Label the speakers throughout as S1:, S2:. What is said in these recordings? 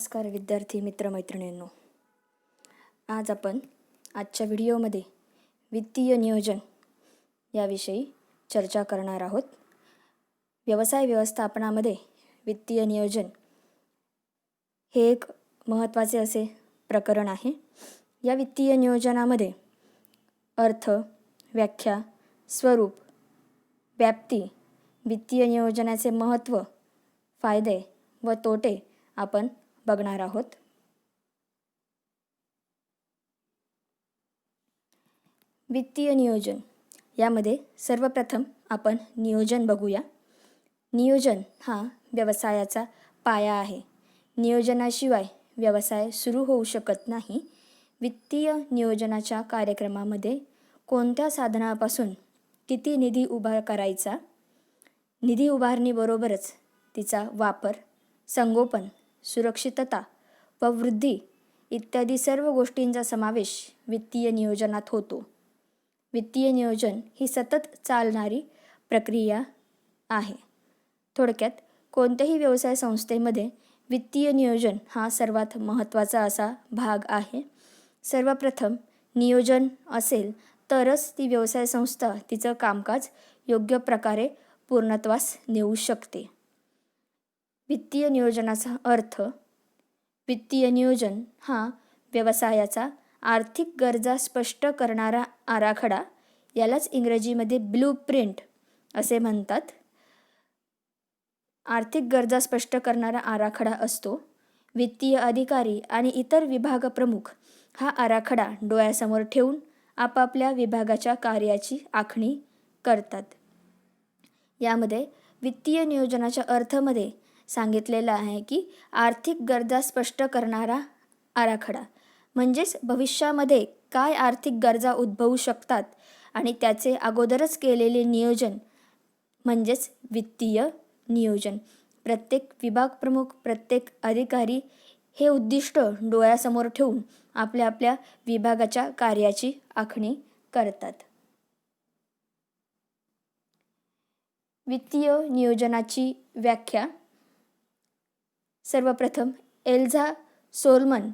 S1: नमस्कार विद्यार्थी मित्रमैत्रिणींनो, आज आपण आजच्या व्हिडिओमध्ये वित्तीय नियोजन याविषयी चर्चा करणार आहोत. व्यवसाय व्यवस्थापनामध्ये वित्तीय नियोजन हे एक महत्त्वाचे असे प्रकरण आहे. या वित्तीय नियोजनामध्ये अर्थ, व्याख्या, स्वरूप, व्याप्ती, वित्तीय नियोजनाचे महत्त्व, फायदे व तोटे आपण बघणार आहोत. वित्तीय नियोजन यामध्ये सर्वप्रथम आपण नियोजन बघूया. नियोजन हा व्यवसायाचा पाया आहे. नियोजनाशिवाय व्यवसाय सुरू होऊ शकत नाही. वित्तीय नियोजनाच्या कार्यक्रमामध्ये कोणत्या साधनापासून किती निधी उभा करायचा, निधी उभारणीबरोबरच तिचा वापर, संगोपन, सुरक्षितता व वृद्धी इत्यादी सर्व गोष्टींचा समावेश वित्तीय नियोजनात होतो. वित्तीय नियोजन ही सतत चालणारी प्रक्रिया आहे. थोडक्यात कोणत्याही व्यवसाय संस्थेमध्ये वित्तीय नियोजन हा सर्वात महत्त्वाचा असा भाग आहे. सर्वप्रथम नियोजन असेल तरच ती व्यवसाय संस्था तिचं कामकाज योग्य प्रकारे पूर्णत्वास नेऊ शकते. वित्तीय नियोजनाचा अर्थ. वित्तीय नियोजन हा व्यवसायाचा आर्थिक गरजा स्पष्ट करणारा आराखडा, यालाच इंग्रजीमध्ये ब्लूप्रिंट असे म्हणतात. आर्थिक गरजा स्पष्ट करणारा आराखडा असतो. वित्तीय अधिकारी आणि इतर विभाग प्रमुख हा आराखडा डोळ्यासमोर ठेवून आपापल्या विभागाच्या कार्याची आखणी करतात. यामध्ये वित्तीय नियोजनाच्या अर्थामध्ये सांगितलेलं आहे की आर्थिक गरजा स्पष्ट करणारा आराखडा म्हणजेच भविष्यामध्ये काय आर्थिक गरजा उद्भवू शकतात आणि त्याचे अगोदरच केलेले नियोजन म्हणजेच वित्तीय नियोजन. प्रत्येक विभाग प्रमुख, प्रत्येक अधिकारी हे उद्दिष्ट डोळ्यासमोर ठेवून आपल्या आपल्या विभागाच्या कार्याची आखणी करतात. वित्तीय नियोजनाची व्याख्या. सर्वप्रथम एल्झा सोलमन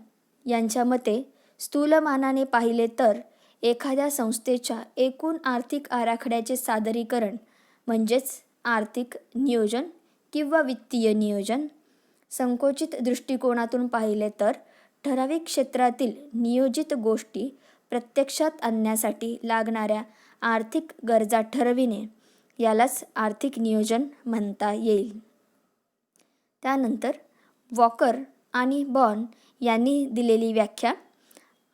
S1: यांच्या मते स्थूलमानाने पाहिले तर एखाद्या संस्थेच्या एकूण आर्थिक आराखड्याचे सादरीकरण म्हणजेच आर्थिक नियोजन किंवा वित्तीय नियोजन. संकुचित दृष्टिकोनातून पाहिले तर ठराविक क्षेत्रातील नियोजित गोष्टी प्रत्यक्षात आणण्यासाठी लागणाऱ्या आर्थिक गरजा ठरविणे यालाच आर्थिक नियोजन म्हणता येईल. त्यानंतर वॉकर आणि बॉर्न यांनी दिलेली व्याख्या.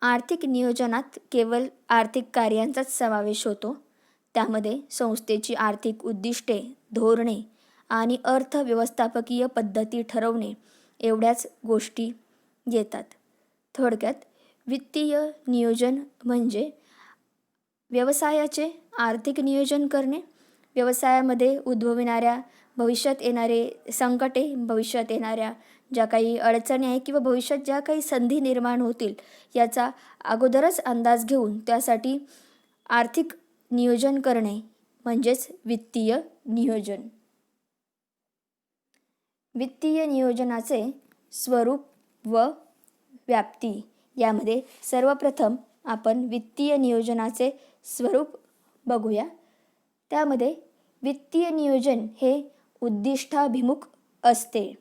S1: आर्थिक नियोजनात केवळ आर्थिक कार्यांचाच समावेश होतो. त्यामध्ये संस्थेची आर्थिक उद्दिष्टे, धोरणे आणि अर्थव्यवस्थापकीय पद्धती ठरवणे एवढ्याच गोष्टी येतात. थोडक्यात वित्तीय नियोजन म्हणजे व्यवसायाचे आर्थिक नियोजन करणे, व्यवसायामध्ये उद्भवणाऱ्या भविष्यात येणारे संकटे, भविष्यात येणाऱ्या ज्या काही अडचणी आहे किंवा भविष्यात ज्या काही संधी निर्माण होतील याचा अगोदरच अंदाज घेऊन त्यासाठी आर्थिक नियोजन करणे म्हणजेच वित्तीय नियोजन. वित्तीय नियोजनाचे स्वरूप व व्याप्ती. यामध्ये सर्वप्रथम आपण वित्तीय नियोजनाचे स्वरूप बघूया. त्यामध्ये वित्तीय नियोजन हे उद्दिष्टाभिमुख असते.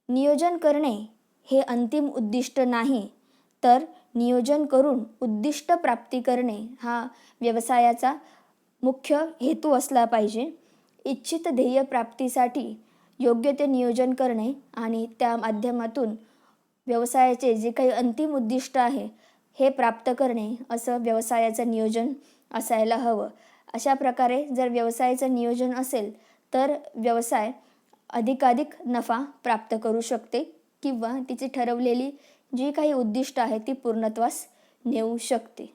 S1: नियोजन करणे हे अंतिम उद्दिष्ट नाही, तर नियोजन करून उद्दिष्ट प्राप्ती करणे हा व्यवसायाचा मुख्य हेतू असला पाहिजे. इच्छित ध्येय प्राप्तीसाठी योग्य ते नियोजन करणे आणि त्या माध्यमातून व्यवसायाचे जे काही अंतिम उद्दिष्ट आहे हे प्राप्त करणे असं व्यवसायाचं नियोजन असायला हवं. अशा प्रकारे जर व्यवसायाचं नियोजन असेल तर व्यवसाय अधिकाधिक नफा प्राप्त करू शकते किंवा तिची ठरवलेली जी काही उद्दिष्ट आहे ती पूर्णत्वास नेऊ शकते.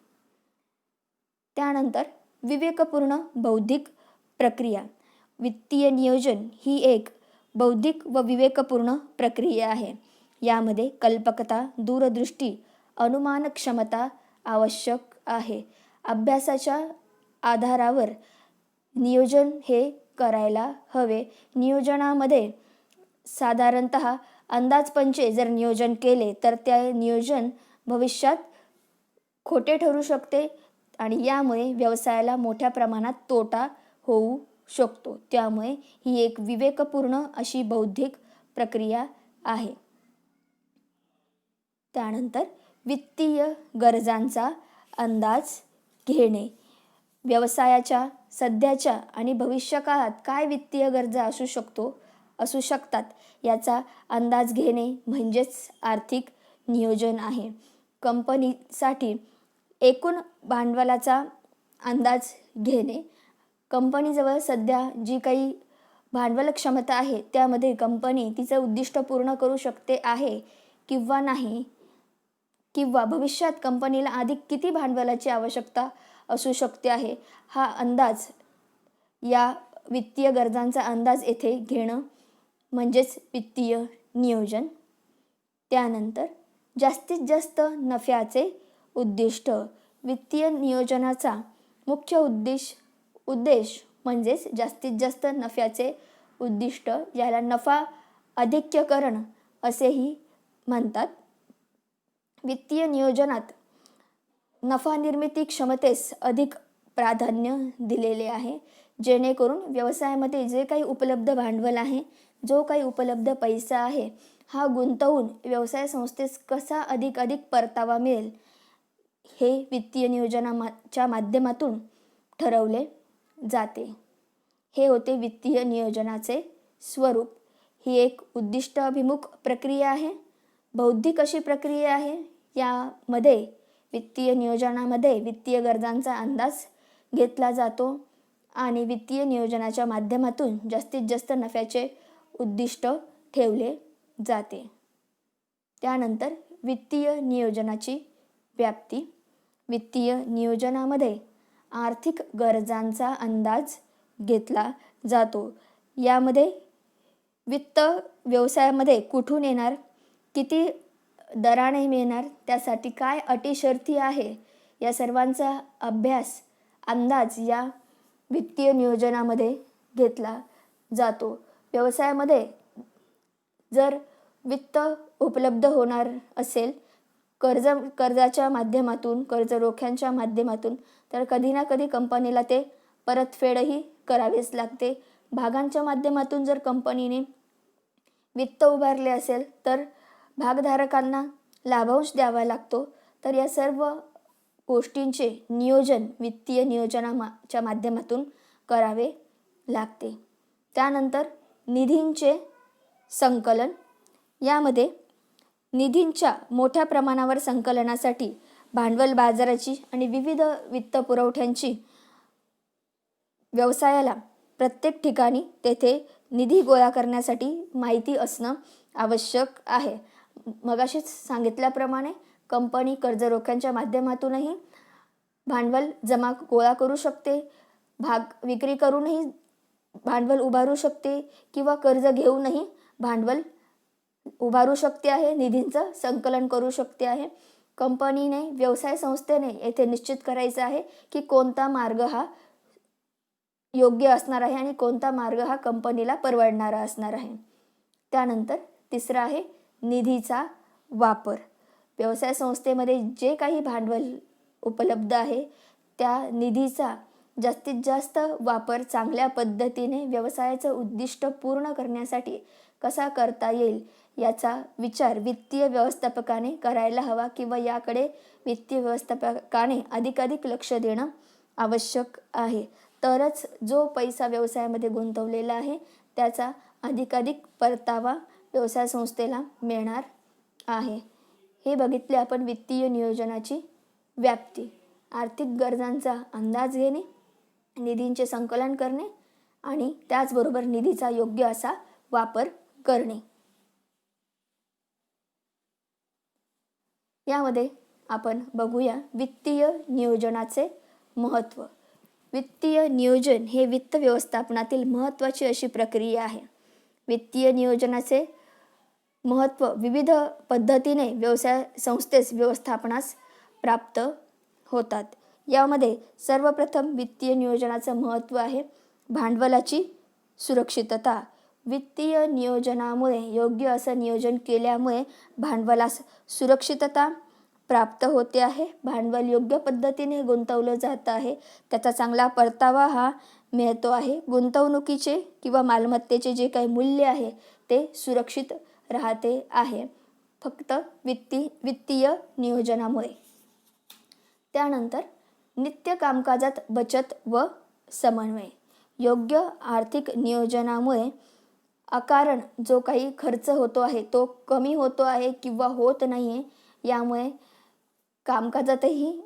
S1: त्यानंतर विवेकपूर्ण बौद्धिक प्रक्रिया. वित्तीय नियोजन ही एक बौद्धिक व विवेकपूर्ण प्रक्रिया आहे. यामध्ये कल्पकता, दूरदृष्टी, अनुमान क्षमता आवश्यक आहे. अभ्यासाच्या आधारावर नियोजन हे करायला हवे. नियोजनामध्ये साधारणतः अंदाजपंचे जर नियोजन केले तर त्या नियोजन भविष्यात खोटे ठरू शकते आणि यामुळे व्यवसायाला मोठ्या प्रमाणात तोटा होऊ शकतो. त्यामुळे ही एक विवेकपूर्ण अशी बौद्धिक प्रक्रिया आहे. त्यानंतर वित्तीय गरजांचा अंदाज घेणे. व्यवसायाच्या सध्याच्या आणि भविष्यकाळात काय वित्तीय गरजा असू शकतात याचा अंदाज घेणे म्हणजेच आर्थिक नियोजन आहे. कंपनीसाठी एकूण भांडवलाचा अंदाज घेणे. कंपनीजवळ सध्या जी काही भांडवल क्षमता आहे त्यामध्ये कंपनी तिचं उद्दिष्ट पूर्ण करू शकते आहे किंवा नाही, किंवा भविष्यात कंपनीला अधिक किती भांडवलाची आवश्यकता असू शकते आहे, हा अंदाज, या वित्तीय गरजांचा अंदाज येथे घेणं म्हणजेच वित्तीय नियोजन. त्यानंतर जास्तीत जास्त नफ्याचे उद्दिष्ट. वित्तीय नियोजनाचा मुख्य उद्देश म्हणजेच जास्तीत जास्त नफ्याचे उद्दिष्ट, याला नफा अधिक्यकरण असेही म्हणतात. वित्तीय नियोजनात नफा निर्मिती क्षमतेस अधिक प्राधान्य दिलेले आहे, जेणेकरून व्यवसायामध्ये जे काही उपलब्ध भांडवल आहे, जो काही उपलब्ध पैसा आहे, हा गुंतवून व्यवसाय संस्थेस कसा अधिक परतावा मिळेल हे वित्तीय नियोजनाच्या माध्यमातून ठरवले जाते. हे होते वित्तीय नियोजनाचे स्वरूप. ही एक उद्दिष्टाभिमुख प्रक्रिया आहे, बौद्धिक अशी प्रक्रिया आहे. यामध्ये वित्तीय नियोजनामध्ये वित्तीय गरजांचा अंदाज घेतला जातो आणि वित्तीय नियोजनाच्या माध्यमातून जास्तीत जास्त नफ्याचे उद्दिष्ट ठेवले जाते. त्यानंतर वित्तीय नियोजनाची व्याप्ती. वित्तीय नियोजनामध्ये आर्थिक गरजांचा अंदाज घेतला जातो. यामध्ये वित्त व्यवसायामध्ये कुठून येणार, किती दराने मिळणार, त्यासाठी काय अटी शर्ती आहे, या सर्वांचा अंदाज या वित्तीय नियोजनामध्ये घेतला जातो. व्यवसायामध्ये जर वित्त उपलब्ध होणार असेल कर्जाच्या माध्यमातून, कर्ज रोख्यांच्या माध्यमातून, तर कधी ना कधी कंपनीला ते परतफेडही करावेच लागते. भागांच्या माध्यमातून जर कंपनीने वित्त उभारले असेल तर भागधारकांना लाभांश द्यावा लागतो. तर या सर्व गोष्टींचे नियोजन वित्तीय नियोजनाच्या माध्यमातून करावे लागते. त्यानंतर निधींचे संकलन. यामध्ये निधींच्या मोठ्या प्रमाणावर संकलनासाठी भांडवल बाजाराची आणि विविध वित्त पुरवठ्यांची व्यवसायाला प्रत्येक ठिकाणी तेथे निधी गोळा करण्यासाठी माहिती असणं आवश्यक आहे. मगाशीच सांगितल्याप्रमाणे कंपनी कर्ज रोख्यांच्या माध्यमातूनही भांडवल गोळा करू शकते, भाग विक्री करूनही भांडवल उभारू शकते किंवा कर्ज घेऊनही भांडवल उभारू शकते आहे, निधींचं संकलन करू शकते आहे. कंपनीने, व्यवसाय संस्थेने येथे निश्चित करायचं आहे की कोणता मार्ग हा योग्य असणार आहे आणि कोणता मार्ग हा कंपनीला परवडणारा असणार आहे. त्यानंतर तिसरा आहे निधीचा वापर. व्यवसाय संस्थेमध्ये जे काही भांडवल उपलब्ध आहे त्या निधीचा जास्तीत जास्त वापर चांगल्या पद्धतीने व्यवसायाचं उद्दिष्ट पूर्ण करण्यासाठी कसा करता येईल याचा विचार वित्तीय व्यवस्थापकाने करायला हवा किंवा याकडे वित्तीय व्यवस्थापकाने अधिकाधिक लक्ष देणं आवश्यक आहे. तरच जो पैसा व्यवसायामध्ये गुंतवलेला आहे त्याचा अधिकाधिक परतावा व्यवसाय संस्थेला मिळणार आहे. हे बघितले आपण वित्तीय नियोजनाची व्याप्ती. आर्थिक गरजांचा अंदाज घेणे, निधींचे संकलन करणे आणि त्याचबरोबर निधीचा योग्य असा वापर करणे. यामध्ये आपण बघूया वित्तीय नियोजनाचे महत्त्व. वित्तीय नियोजन हे वित्त व्यवस्थापनातील महत्त्वाची अशी प्रक्रिया आहे. वित्तीय नियोजनाचे महत्त्व विविध पद्धतीने व्यवसाय संस्थेस व्यवस्थापनास प्राप्त होतात. यामध्ये सर्वप्रथम वित्तीय नियोजनाचं महत्त्व आहे भांडवलाची सुरक्षितता. वित्तीय नियोजनामुळे योग्य असं नियोजन केल्यामुळे भांडवलास सुरक्षितता प्राप्त होते आहे. भांडवल योग्य पद्धतीने गुंतवलं जात आहे, त्याचा चांगला परतावा हा मिळतो आहे. गुंतवणुकीचे किंवा मालमत्तेचे जे काही मूल्य आहे ते सुरक्षित राहते आहे फक्त वित्तीय नियोजनामुळे. त्यानंतर नित्य कामकाजात बचत व समन्वय. योग्य आर्थिक नियोजनामुळे अकारण जो काही खर्च होतो आहे तो कमी होतो आहे किंवा होत नाही आहे. यामुळे कामकाजातही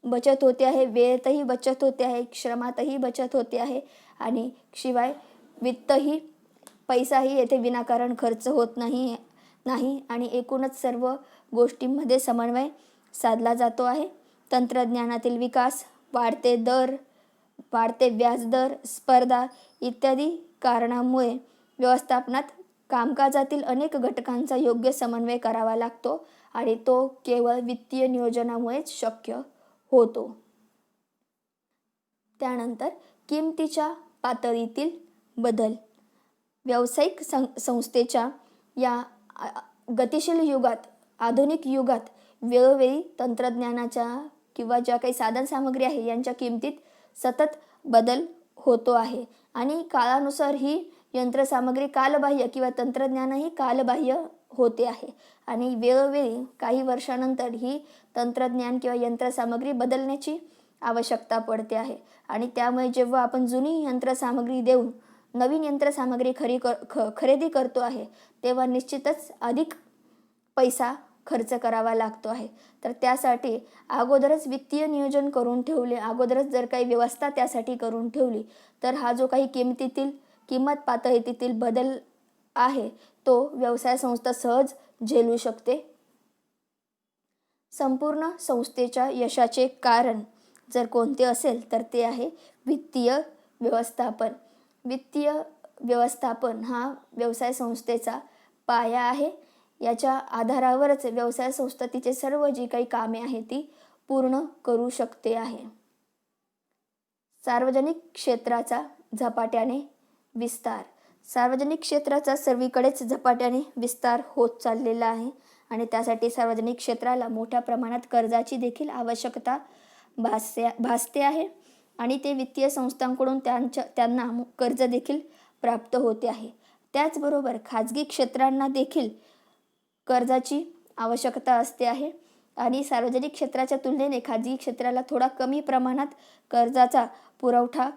S1: बचत होते आहे, वेळेतही बचत होते आहे, श्रमातही बचत होते आहे आणि शिवाय वित्तही पैसाही येथे विनाकारण खर्च होत नाही आणि एकूणच सर्व गोष्टींमध्ये समन्वय साधला जातो आहे. तंत्रज्ञानातील विकास, वाढते व्याजदर, स्पर्धा इत्यादी कारणांमुळे व्यवस्थापनात कामकाजातील अनेक घटकांचा योग्य समन्वय करावा लागतो आणि तो केवळ वित्तीय नियोजनामुळेच शक्य होतो. त्यानंतर किमतीच्या पातळीतील बदल. व्यावसायिक संस्थेच्या या गतिशील युगात, आधुनिक युगात वेळोवेळी तंत्रज्ञानाच्या किंवा ज्या काही साधनसामग्री आहे यांच्या किमतीत सतत बदल होतो आहे आणि काळानुसार ही यंत्रसामग्री कालबाह्य किंवा तंत्रज्ञानही कालबाह्य होते आहे आणि वेळोवेळी काही वर्षानंतर ही तंत्रज्ञान किंवा यंत्रसामग्री बदलण्याची आवश्यकता पडते आहे आणि त्यामुळे जेव्हा आपण जुनी यंत्रसामग्री देऊन नवीन यंत्रसामग्री खरेदी करतो आहे तेव्हा निश्चितच अधिक पैसा खर्च करावा लागतो आहे. तर त्यासाठी अगोदरच वित्तीय नियोजन करून ठेवले, अगोदरच जर काही व्यवस्था त्यासाठी करून ठेवली तर हा जो काही किंमत पातळीतील बदल आहे तो व्यवसाय संस्था सहज झेलू शकते. संपूर्ण संस्थेच्या यशाचे कारण जर कोणते असेल तर ते आहे वित्तीय व्यवस्थापन. वित्तीय व्यवस्थापन हा व्यवसाय संस्थेचा पाया आहे. याच्या आधारावरच व्यवसाय संस्था तिचे सर्व जी काही कामे आहे ती पूर्ण करू शकते आहे. सार्वजनिक क्षेत्राचा झपाट्याने विस्तार. सार्वजनिक क्षेत्राचा सर्वीकडेच झपाट्याने विस्तार होत चाललेला आहे आणि त्यासाठी सार्वजनिक क्षेत्राला मोठ्या प्रमाणात कर्जाची देखील आवश्यकता भासते आहे आणि ते वित्तीय संस्थांकडून त्यांना कर्ज देखील प्राप्त होते आहे. त्याचबरोबर खाजगी क्षेत्रांना देखील कर्जाची आवश्यकता असते आहे आणि सार्वजनिक क्षेत्राच्या तुलनेने खाजगी क्षेत्राला थोडा कमी प्रमाणात कर्जाचा पुरवठा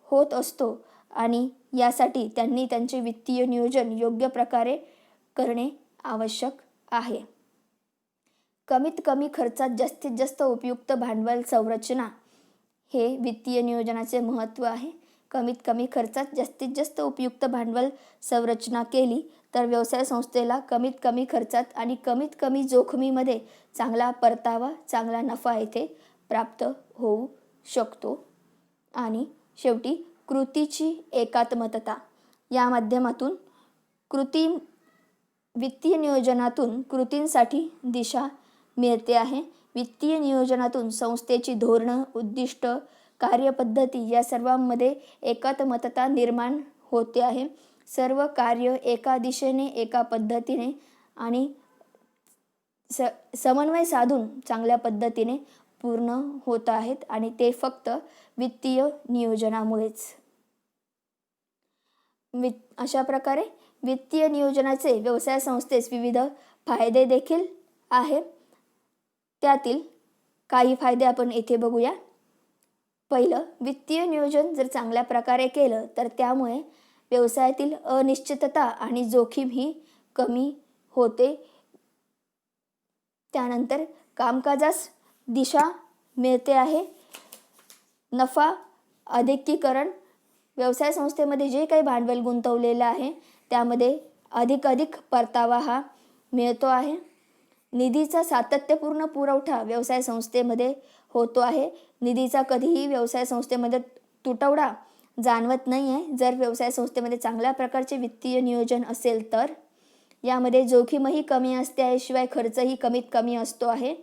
S1: होत असतो आणि यासाठी त्यांनी त्यांचे वित्तीय नियोजन योग्य प्रकारे करणे आवश्यक आहे. कमीत कमी खर्चात जास्तीत जास्त उपयुक्त भांडवल संरचना हे वित्तीय नियोजनाचे महत्त्व आहे. कमीत कमी खर्चात जास्तीत जास्त उपयुक्त भांडवल संरचना केली तर व्यवसाय संस्थेला कमीत कमी खर्चात आणि कमीत कमी जोखमीमध्ये चांगला परतावा, चांगला नफा येथे प्राप्त होऊ शकतो. आणि शेवटी कृतीची एकात्मता. या माध्यमातून वित्तीय नियोजनातून कृतींसाठी दिशा मिळते आहे. वित्तीय नियोजनातून संस्थेची धोरणं, उद्दिष्ट, कार्यपद्धती या सर्वांमध्ये एकात्मता निर्माण होते आहे. सर्व कार्य एका दिशेने, एका पद्धतीने आणि समन्वय साधून चांगल्या पद्धतीने पूर्ण होत आहेत आणि ते फक्त वित्तीय नियोजनामुळेच. अशा प्रकारे वित्तीय नियोजनाचे व्यवसाय संस्थेस विविध फायदे देखील आहेत. त्यातील काही फायदे आपण येथे बघूया. पहिलं, वित्तीय नियोजन जर चांगल्या प्रकारे केलं तर त्यामुळे व्यवसायातील अनिश्चितता आणि जोखीम ही कमी होते. त्यानंतर कामकाजास दिशा मिळते आहे. नफा अधिकीकरण. व्यवसाय संस्थेमध्ये जे काही भांडवल गुंतवलेलं आहे त्यामध्ये अधिक परतावा हा मिळतो आहे. निधीचा सातत्यपूर्ण पुरवठा व्यवसाय संस्थेमध्ये होतो आहे. निधीचा कधीही व्यवसाय संस्थेमध्ये तुटवडा जाणवत नाही आहे जर व्यवसाय संस्थेमध्ये चांगल्या प्रकारचे वित्तीय नियोजन असेल तर. यामध्ये जोखीमही कमी असते आहे, शिवाय खर्चही कमीत कमी असतो आहे.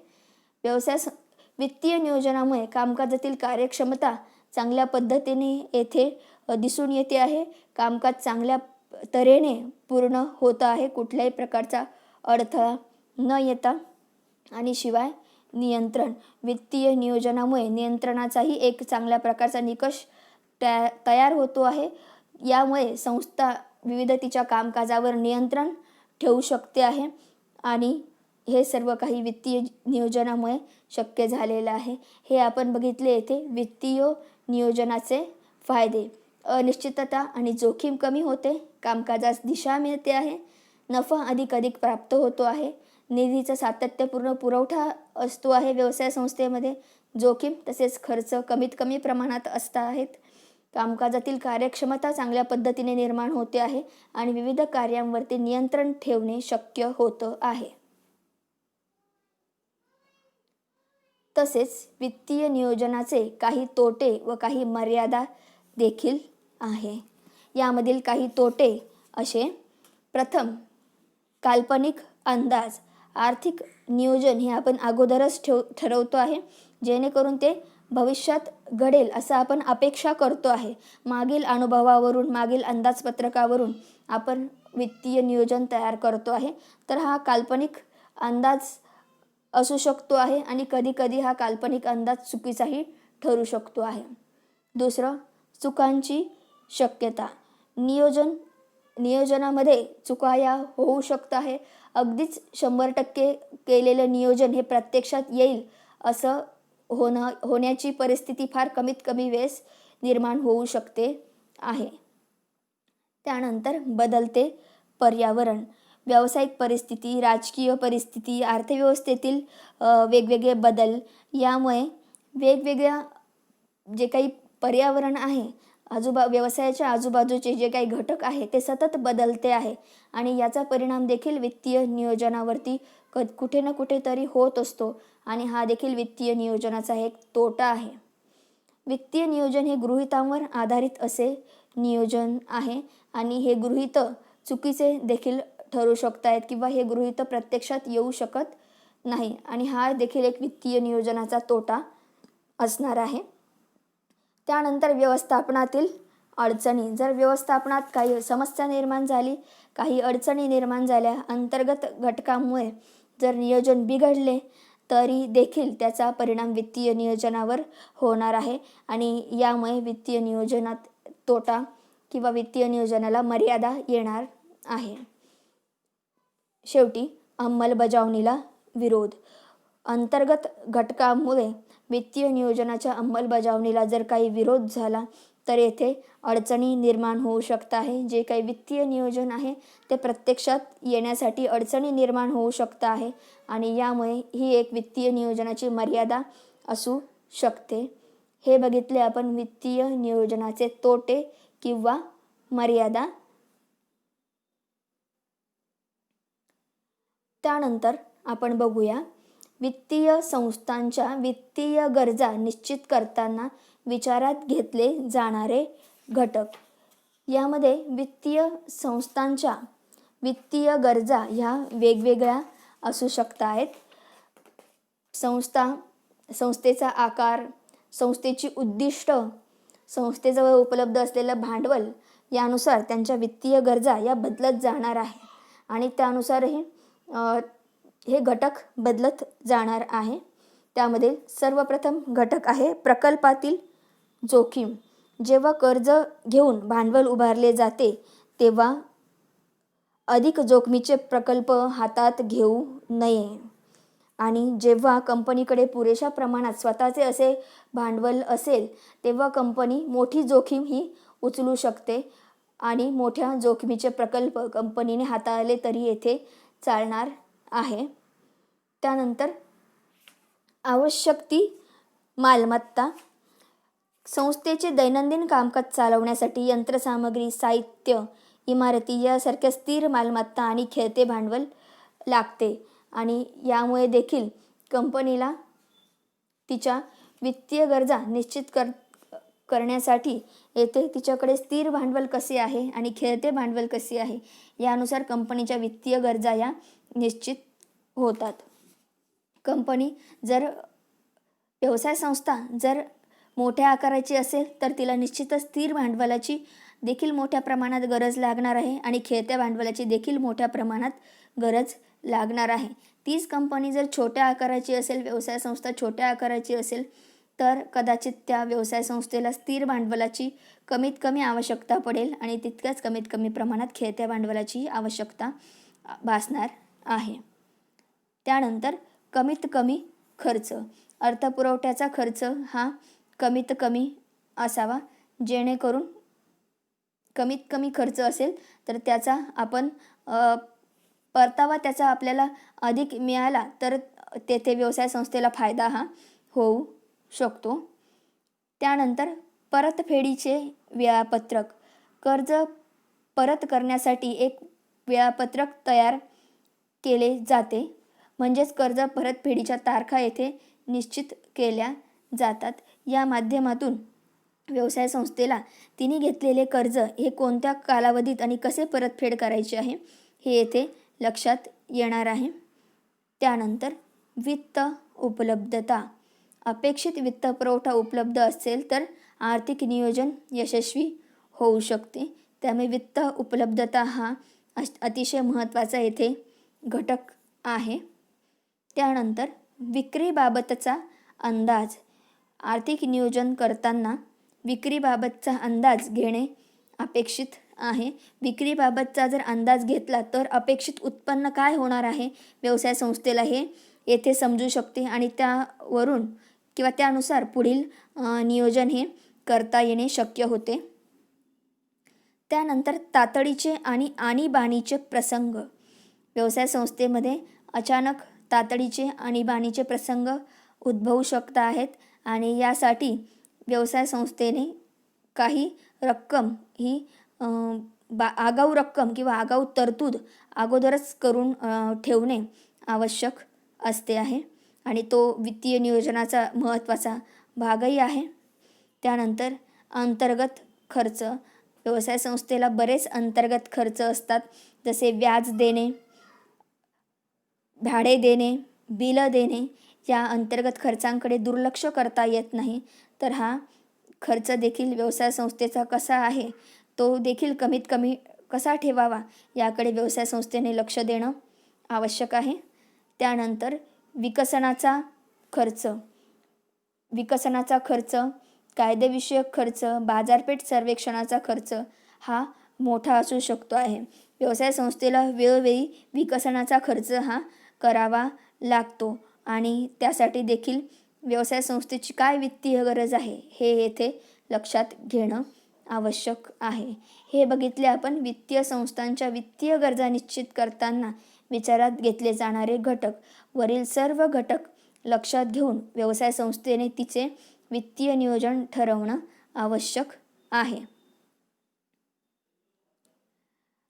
S1: वित्तीय नियोजनामुळे कामकाजातील कार्यक्षमता चांगल्या पद्धतीने येथे दिसून येते आहे. कामकाज चांगल्या तऱ्हेने पूर्ण होत आहे, कुठल्याही प्रकारचा अडथळा न येता. आणि शिवाय नियंत्रण, वित्तीय नियोजनामुळे नियंत्रणाचाही एक चांगल्या प्रकारचा निकष तयार होतो आहे. यामुळे संस्था विविध तिच्या कामकाजावर नियंत्रण ठेवू शकते आहे आणि हे सर्व काही वित्तीय नियोजनामुळे शक्य झालेलं आहे. हे आपण बघितले येथे वित्तीय नियोजनाचे फायदे. अनिश्चितता आणि जोखीम कमी होते, कामकाजास दिशा मिळते आहे, नफा अधिक प्राप्त होतो आहे, निधीचा सातत्यपूर्ण पुरवठा असतो आहे व्यवसाय संस्थेमध्ये, जोखीम तसेच खर्च कमी प्रमाणात असता आहेत, कामकाजातील कार्यक्षमता चांगल्या पद्धतीने निर्माण होते आहे आणि विविध कार्यांवरती नियंत्रण ठेवणे शक्य होतं आहे. तसेच वित्तीय नियोजनाचे काही तोटे व काही मर्यादा देखील आहे. यामधील काही तोटे असे: प्रथम, काल्पनिक अंदाज. आर्थिक नियोजन हे आपण अगोदरच ठरवतो आहे, जेणेकरून ते भविष्यात घडेल असं आपण अपेक्षा करतो आहे. मागील अनुभवावरून, मागील अंदाजपत्रकावरून आपण वित्तीय नियोजन तयार करतो आहे. तर हा काल्पनिक अंदाज असू शकतो आहे आणि कधी हा काल्पनिक अंदाज चुकीचाही ठरू शकतो आहे. दुसरं, चुकांची शक्यता. नियोजनामध्ये चुका या होऊ शकत आहे. अगदीच 100% केलेलं नियोजन हे प्रत्यक्षात येईल असं होण्याची परिस्थिती फार कमी वेळेस निर्माण होऊ शकते आहे. त्यानंतर बदलते पर्यावरण. व्यावसायिक परिस्थिती, राजकीय परिस्थिती, अर्थव्यवस्थेतील वेगवेगळे बदल, यामुळे वेगवेगळ्या जे काही पर्यावरण आहे, व्यवसायाच्या आजूबाजूचे जे काही घटक आहे ते सतत बदलते आहे आणि याचा परिणाम देखील वित्तीय नियोजनावरती कुठे ना कुठेतरी होत असतो आणि हा देखील वित्तीय नियोजनाचा एक तोटा आहे. वित्तीय नियोजन हे गृहीतांवर आधारित असे नियोजन आहे आणि हे गृहीत चुकीचे देखील ठरू शकत आहेत किंवा हे गृहीत प्रत्यक्षात येऊ शकत नाही आणि हा देखील एक वित्तीय नियोजनाचा तोटा असणार आहे. त्यानंतर व्यवस्थापनातील अडचणी. जर व्यवस्थापनात काही समस्या निर्माण झाली, काही अडचणी निर्माण झाल्या, अंतर्गत घटकांमुळे जर नियोजन बिघडले तरी देखील त्याचा परिणाम वित्तीय नियोजनावर होणार आहे आणि यामुळे वित्तीय नियोजनात तोटा किंवा वित्तीय नियोजनाला मर्यादा येणार आहे. शेवटी अंमलबजावणीला विरोध. अंतर्गत घटकांमुळे वित्तीय नियोजनाच्या अंमलबजावणीला जर काही विरोध झाला तर येथे अडचणी निर्माण होऊ शकत आहे. जे काही वित्तीय नियोजन आहे ते प्रत्यक्षात येण्यासाठी अडचणी निर्माण होऊ शकत आहे आणि यामुळे ही एक वित्तीय नियोजनाची मर्यादा असू शकते. हे बघितले आपण वित्तीय नियोजनाचे तोटे किंवा मर्यादा. त्यानंतर आपण बघूया वित्तीय संस्थांच्या वित्तीय गरजा निश्चित करताना विचारात घेतले जाणारे घटक. यामध्ये वित्तीय संस्थांच्या वित्तीय गरजा ह्या वेगवेगळ्या असू शकत आहेत. संस्थेचा आकार, संस्थेची उद्दिष्ट, संस्थेजवळ उपलब्ध असलेलं भांडवल यानुसार त्यांच्या वित्तीय गरजा या बदलत जाणार आहे आणि त्यानुसारही हे घटक बदलत जाणार आहे. त्यामध्ये सर्वप्रथम घटक आहे प्रकल्पातील जोखीम. जेव्हा कर्ज घेऊन भांडवल उभारले जाते तेव्हा अधिक जोखमीचे प्रकल्प हातात घेऊ नये आणि जेव्हा कंपनीकडे पुरेशा प्रमाणात स्वतःचे असे भांडवल असेल तेव्हा कंपनी मोठी जोखीम ही उचलू शकते आणि मोठ्या जोखमीचे प्रकल्प कंपनीने हाताळले तरी येथे चालणार आहे. त्यानंतर आवश्यक ती मालमत्ता. संस्थेचे दैनंदिन कामकाज चालवण्यासाठी यंत्रसामग्री, साहित्य, इमारती यासारख्या स्थिर मालमत्ता आणि खेळते भांडवल लागते आणि यामुळे देखील कंपनीला तिच्या वित्तीय गरजा निश्चित करण्यासाठी येथे तिच्याकडे स्थिर भांडवल कसे आहे आणि खेळते भांडवल कसे आहे यानुसार कंपनीच्या वित्तीय गरजा या निश्चित होतात. कंपनी व्यवसाय संस्था जर मोठ्या आकाराची असेल तर तिला निश्चितच स्थिर भांडवलाची देखील मोठ्या प्रमाणात गरज लागणार आहे आणि खेळत्या भांडवलाची देखील मोठ्या प्रमाणात गरज लागणार आहे. तीच कंपनी जर छोट्या आकाराची असेल, व्यवसाय संस्था छोट्या आकाराची असेल, तर कदाचित त्या व्यवसाय संस्थेला स्थिर भांडवलाची कमीत कमी आवश्यकता पडेल आणि तितक्याच कमीत कमी प्रमाणात खेळत्या भांडवलाची आवश्यकता भासणार आहे. त्यानंतर कमीत कमी खर्च. अर्थपुरवठ्याचा खर्च हा कमीत कमी असावा, जेणेकरून कमीत कमी खर्च असेल तर त्याचा आपण परतावा त्याचा आपल्याला अधिक मिळाला तर तेथे व्यवसाय संस्थेला फायदा हा होऊ शकतो. त्यानंतर परतफेडीचे वेळापत्रक. कर्ज परत करण्यासाठी एक वेळापत्रक तयार केले जाते, म्हणजेच कर्ज परतफेडीच्या तारखा येथे निश्चित केल्या जातात. या माध्यमातून व्यवसाय संस्थेला तिने घेतलेले कर्ज हे कोणत्या कालावधीत आणि कसे परतफेड करायचे आहे हे येथे लक्षात येणार आहे. त्यानंतर वित्त उपलब्धता. अपेक्षित वित्त पुरवठा उपलब्ध असेल तर आर्थिक नियोजन यशस्वी होऊ शकते. त्यामुळे वित्त उपलब्धता हा अतिशय महत्त्वाचा येथे घटक आहे. त्यानंतर विक्रीबाबतचा अंदाज. आर्थिक नियोजन करताना विक्रीबाबतचा अंदाज घेणे अपेक्षित आहे. विक्रीबाबतचा जर अंदाज घेतला तर अपेक्षित उत्पन्न काय होणार आहे व्यवसाय संस्थेला हे येथे समजू शकते आणि त्यावरून किंवा त्यानुसार पुढील नियोजन हे करता येणे शक्य होते. त्यानंतर तातडीचे आणि आणीबाणीचे प्रसंग. व्यवसाय संस्थेमध्ये अचानक तातडीचे आणीबाणीचे प्रसंग उद्भवू शकत आहेत आणि यासाठी व्यवसाय संस्थेने काही रक्कम ही आगाऊ रक्कम किंवा आगाऊ तरतूद अगोदरच करून ठेवणे आवश्यक असते आहे आणि तो वित्तीय नियोजनाचा महत्त्वाचा भागही आहे. त्यानंतर अंतर्गत खर्च. व्यवसाय संस्थेला बरेच अंतर्गत खर्च असतात, जसे व्याज देणे, भाडे देणे, बिलं देणे. या अंतर्गत खर्चांकडे दुर्लक्ष करता येत नाही. तर हा खर्च देखील व्यवसाय संस्थेचा कसा आहे तो देखील कमीत कमी कसा ठेवावा याकडे व्यवसाय संस्थेने लक्ष देणं आवश्यक आहे. त्यानंतर विकसनाचा खर्च. विकसनाचा खर्च, कायदेविषयक खर्च, बाजारपेठ सर्वेक्षणाचा खर्च हा मोठा असू शकतो आहे. व्यवसाय संस्थेला वेळोवेळी विकसनाचा खर्च हा करावा लागतो आणि त्यासाठी देखील व्यवसाय संस्थेची काय वित्तीय गरज आहे हे येथे लक्षात घेणं आवश्यक आहे. हे बघितले आपण वित्तीय संस्थांच्या वित्तीय गरजा निश्चित करताना विचारात घेतले जाणारे घटक. वरील सर्व घटक लक्षात घेऊन व्यवसाय संस्थेने तिचे वित्तीय नियोजन ठरवणं आवश्यक आहे.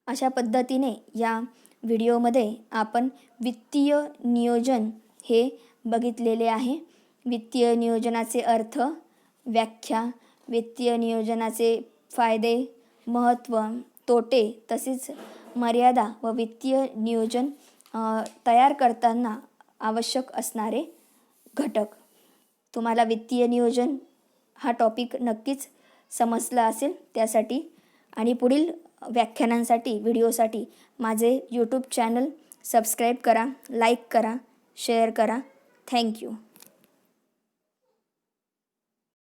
S1: अशा पद्धतीने या व्हिडिओमध्ये आपण वित्तीय नियोजन हे बघितलेले आहे. वित्तीय नियोजनाचे अर्थ, व्याख्या, वित्तीय नियोजनाचे फायदे, महत्त्व, तोटे तसेच मर्यादा व वित्तीय नियोजन तयार करताना आवश्यक असणारे घटक. तुम्हाला वित्तीय नियोजन हा टॉपिक नक्कीच समजला असेल. त्यासाठी आणि पुढील व्याख्यानांसाठी व्हिडिओसाठी माझे यूट्यूब चॅनल सबस्क्राईब करा, लाईक करा, शेअर करा. थँक्यू.